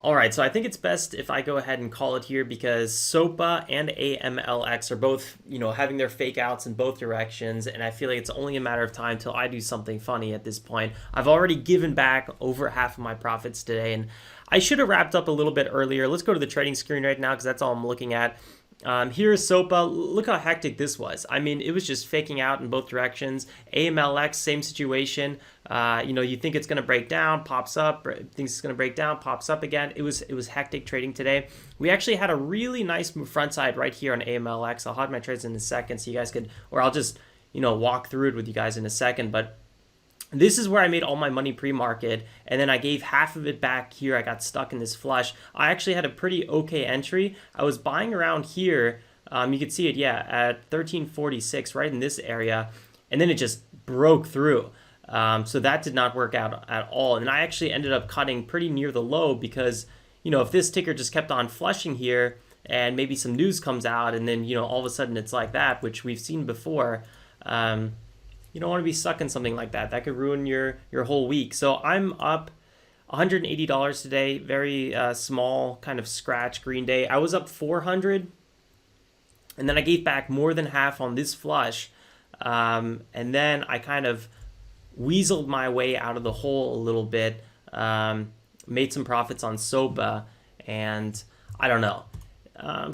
All right, so I think it's best if I go ahead and call it here because SOPA and AMLX are both, having their fake outs in both directions, and I feel like it's only a matter of time till I do something funny at this point. I've already given back over half of my profits today, and I should have wrapped up a little bit earlier. Let's go to the trading screen right now because that's all I'm looking at. Here's SOPA. Look how hectic this was. I mean, it was just faking out in both directions. AMLX, same situation. You think it's going to break down, pops up, thinks it's going to break down, pops up again. It was hectic trading today. We actually had a really nice front side right here on AMLX. I'll hide my trades in a second so you guys could, or I'll just, walk through it with you guys in a second. But this is where I made all my money pre-market, and then I gave half of it back here. I got stuck in this flush. I actually had a pretty okay entry. I was buying around here. You could see it, yeah, at 1346, right in this area, and then it just broke through. So that did not work out at all. And I actually ended up cutting pretty near the low because, if this ticker just kept on flushing here and maybe some news comes out and then, all of a sudden it's like that, which we've seen before, you don't want to be stuck in something like that. That could ruin your whole week. So I'm up $180 today. Very small kind of scratch green day. I was up 400, and then I gave back more than half on this flush, and then I kind of weaseled my way out of the hole a little bit. Made some profits on SOPA, and I don't know.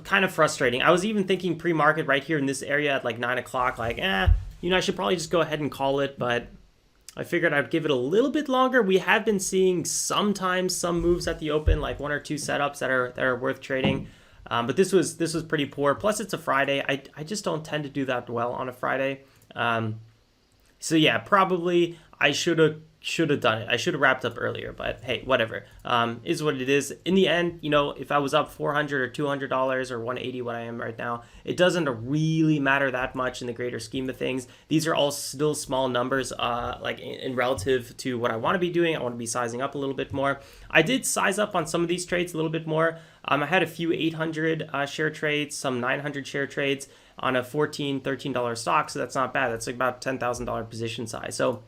Kind of frustrating. I was even thinking pre-market right here in this area at like 9 o'clock, like, I should probably just go ahead and call it, but I figured I'd give it a little bit longer. We have been seeing sometimes some moves at the open, like one or two setups that are worth trading. But this was pretty poor. Plus, it's a Friday. I just don't tend to do that well on a Friday. So yeah, probably I should have done it. I should have wrapped up earlier, but hey, whatever. Is what it is. In the end, if I was up $400 or $200 or 180, what I am right now, it doesn't really matter that much in the greater scheme of things. These are all still small numbers, like in relative to what I want to be doing. I want to be sizing up a little bit more. I did size up on some of these trades a little bit more. I had a few 800 share trades, some 900 share trades on a $14, $13 stock, so that's not bad. That's like about $10,000 position size. So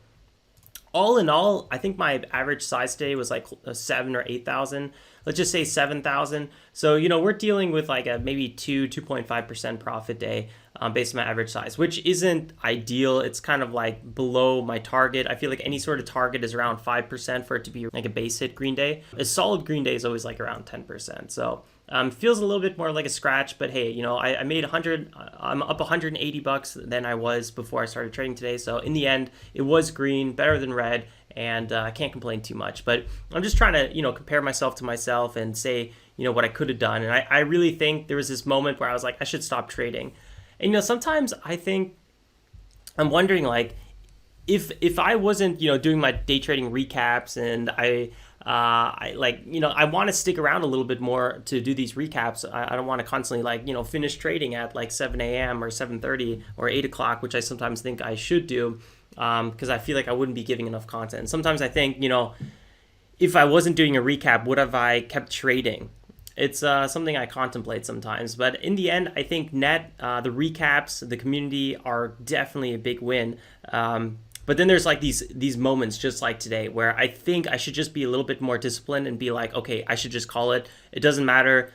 all in all, I think my average size today was like 7 or 8,000. Let's just say 7,000. So, we're dealing with like a maybe 2.5% profit day based on my average size, which isn't ideal. It's kind of like below my target. I feel like any sort of target is around 5% for it to be like a base hit green day. A solid green day is always like around 10%. So feels a little bit more like a scratch, but hey, I made 100. I'm up $180 than I was before I started trading today. So in the end, it was green, better than red, and I can't complain too much. But I'm just trying to, compare myself to myself and say, what I could have done. And I really think there was this moment where I was like, I should stop trading. And sometimes I think I'm wondering like if I wasn't, doing my day trading recaps and I want to stick around a little bit more to do these recaps. I don't want to constantly finish trading at like 7 a.m. or 7:30 or 8 o'clock, which I sometimes think I should do because I feel like I wouldn't be giving enough content. Sometimes I think, if I wasn't doing a recap, would have I kept trading? It's something I contemplate sometimes. But in the end, I think the recaps, the community are definitely a big win. But then there's like these moments just like today where I think I should just be a little bit more disciplined and be like, okay, I should just call it. It doesn't matter,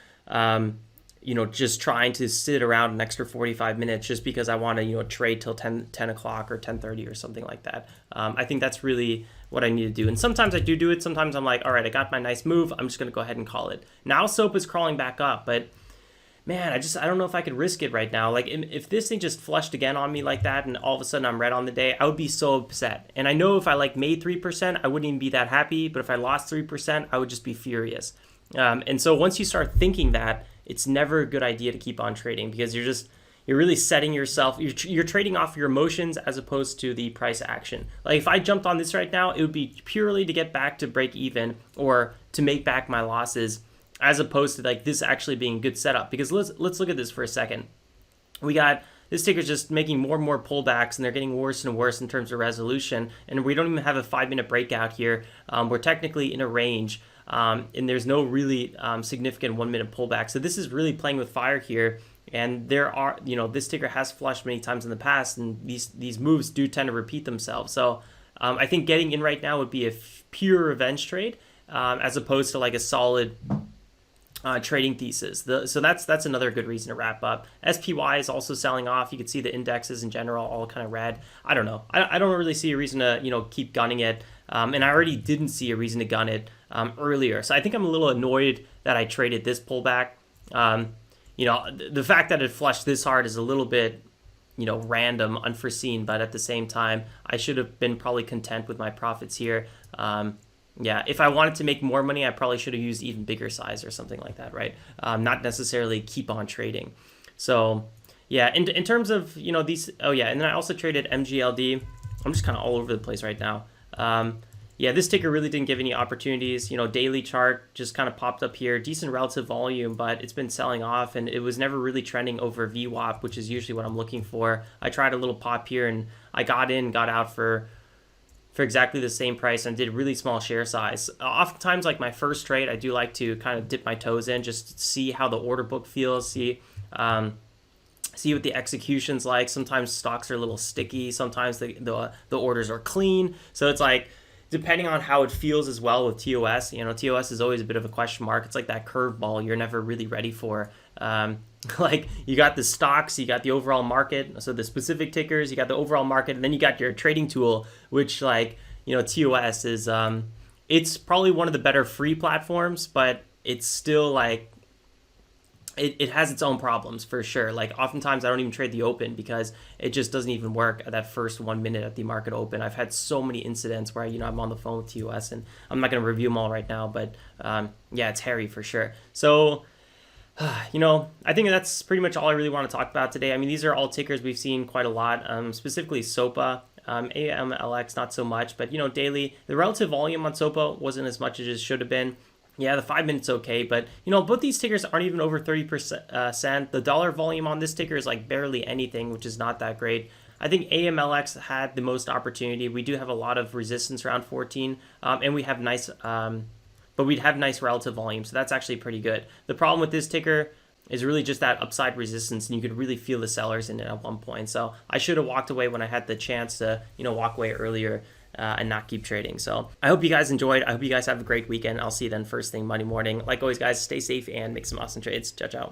just trying to sit around an extra 45 minutes just because I want to, trade till 10 o'clock or 10:30 or something like that. I think that's really what I need to do. And sometimes I do it. Sometimes I'm like, all right, I got my nice move. I'm just going to go ahead and call it. Now SOPA is crawling back up, but man, I don't know if I could risk it right now. Like if this thing just flushed again on me like that and all of a sudden I'm red on the day, I would be so upset. And I know if I made 3%, I wouldn't even be that happy. But if I lost 3%, I would just be furious. And so once you start thinking that, it's never a good idea to keep on trading because you're really setting yourself, you're trading off your emotions as opposed to the price action. Like if I jumped on this right now, it would be purely to get back to break even or to make back my losses, as opposed to like this actually being a good setup. Because let's look at this for a second. We got this ticker's just making more and more pullbacks, and they're getting worse and worse in terms of resolution. And we don't even have a 5-minute breakout here. We're technically in a range, and there's no really significant 1-minute pullback. So this is really playing with fire here. And there are, this ticker has flushed many times in the past, and these moves do tend to repeat themselves. So I think getting in right now would be a pure revenge trade. as opposed to like a solid trading thesis. So that's another good reason to wrap up. SPY is also selling off. You can see the indexes in general all kind of red. I don't know. I don't really see a reason to keep gunning it. And I already didn't see a reason to gun it earlier. So I think I'm a little annoyed that I traded this pullback. The fact that it flushed this hard is a little bit random, unforeseen, but at the same time, I should have been probably content with my profits here. Yeah, if I wanted to make more money, I probably should have used even bigger size or something like that, right? Not necessarily keep on trading. So yeah, in terms of, these, oh yeah, and then I also traded MGLD. I'm just kind of all over the place right now. Yeah, this ticker really didn't give any opportunities. Daily chart just kind of popped up here. Decent relative volume, but it's been selling off, and it was never really trending over VWAP, which is usually what I'm looking for. I tried a little pop here, and I got in, got out for exactly the same price, and did really small share size. Oftentimes, like my first trade, I do like to kind of dip my toes in, just see how the order book feels, see what the execution's like. Sometimes stocks are a little sticky. Sometimes the orders are clean. So it's like, depending on how it feels as well with TOS, TOS is always a bit of a question mark. It's like that curveball you're never really ready for. Like you got the stocks, you got the overall market, so the specific tickers, you got the overall market, and then you got your trading tool, which TOS is, it's probably one of the better free platforms, but it's still like, it has its own problems for sure. Like oftentimes I don't even trade the open because it just doesn't even work at that first 1 minute at the market open. I've had so many incidents where I'm on the phone with TOS, and I'm not going to review them all right now, but yeah, it's hairy for sure. So I think that's pretty much all I really want to talk about today. I mean, these are all tickers we've seen quite a lot, specifically SOPA. AMLX not so much, but daily, the relative volume on SOPA wasn't as much as it should have been. Yeah, the 5 minutes okay, but both these tickers aren't even over 30%. The dollar volume on this ticker is like barely anything, which is not that great. I think AMLX had the most opportunity. We do have a lot of resistance around 14, and we have nice, but we'd have nice relative volume, so that's actually pretty good. The problem with this ticker is really just that upside resistance, and you could really feel the sellers in it at one point. So I should have walked away when I had the chance to, walk away earlier. And not keep trading. So I hope you guys enjoyed. I hope you guys have a great weekend. I'll see you then first thing Monday morning. Like always, guys, stay safe and make some awesome trades. Ciao, ciao.